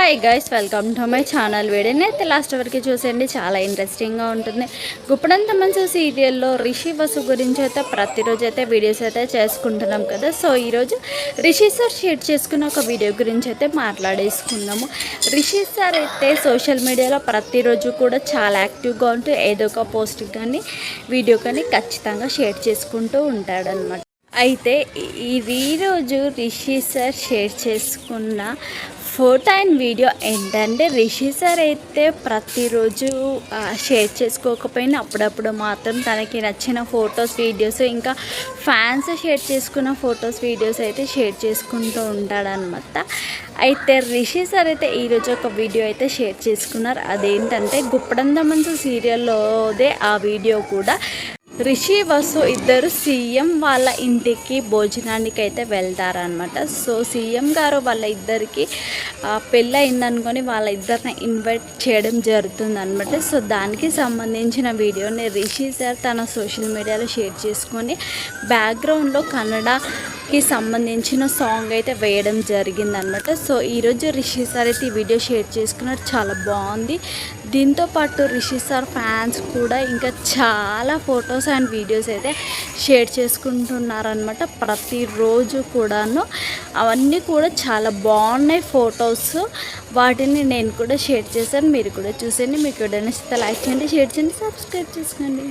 Hi guys, welcome to my channel. వీడియోని అయితే last వరకు చూసేయండి, చాలా ఇంట్రెస్టింగ్గా ఉంటుంది. గుప్పడంత మంచి సీరియల్లో రిషి వసు గురించి అయితే ప్రతిరోజు అయితే వీడియోస్ అయితే చేసుకుంటున్నాం కదా. సో ఈరోజు రిషి సార్ షేర్ చేసుకున్న ఒక వీడియో గురించి అయితే మాట్లాడేసుకున్నాము. రిషి సార్ అయితే సోషల్ మీడియాలో ప్రతిరోజు కూడా చాలా యాక్టివ్గా ఉంటూ ఏదో ఒక పోస్ట్ కానీ వీడియో కానీ ఖచ్చితంగా షేర్ చేసుకుంటూ ఉంటాడనమాట. అయితే ఈరోజు రిషి సార్ షేర్ చేసుకున్న ఫోటో అండ్ వీడియో ఏంటంటే, రిషి సార్ అయితే ప్రతిరోజు షేర్ చేసుకోకపోయినా అప్పుడప్పుడు మాత్రం తనకి నచ్చిన ఫొటోస్ వీడియోస్ ఇంకా ఫ్యాన్స్ షేర్ చేసుకున్న ఫొటోస్ వీడియోస్ అయితే షేర్ చేసుకుంటూ ఉంటాడనమాట. అయితే రిషి సార్ అయితే ఈరోజు ఒక వీడియో అయితే షేర్ చేసుకున్నారు. అదేంటంటే గుప్పడంత మంచి సీరియల్లోదే ఆ వీడియో కూడా. రిషి వసు ఇద్దరు సీఎం వాళ్ళ ఇంటికి భోజనానికి అయితే వెళ్తారనమాట. సో సీఎం గారు వాళ్ళ ఇద్దరికి పెళ్ళి అయిందనుకొని వాళ్ళ ఇద్దరిని ఇన్వైట్ చేయడం జరుగుతుంది అనమాట. సో దానికి సంబంధించిన వీడియోని రిషి సార్ తన సోషల్ మీడియాలో షేర్ చేసుకొని బ్యాక్గ్రౌండ్లో కన్నడకి సంబంధించిన సాంగ్ అయితే వేయడం జరిగిందనమాట. సో ఈరోజు రిషి సార్ అయితే ఈ వీడియో షేర్ చేసుకున్నారు, చాలా బాగుంది. దీంతోపాటు రిషి సార్ ఫ్యాన్స్ కూడా ఇంకా చాలా ఫొటోస్ అండ్ వీడియోస్ అయితే షేర్ చేసుకుంటున్నారనమాట. ప్రతిరోజు కూడాను అవన్నీ కూడా చాలా బాగున్నాయి ఫొటోస్. వాటిని నేను కూడా షేర్ చేశాను, మీరు కూడా చూసేయండి. మీకు వీడియో నచ్చితే లైక్ చేయండి, షేర్ చేయండి, సబ్స్క్రైబ్ చేసుకోండి.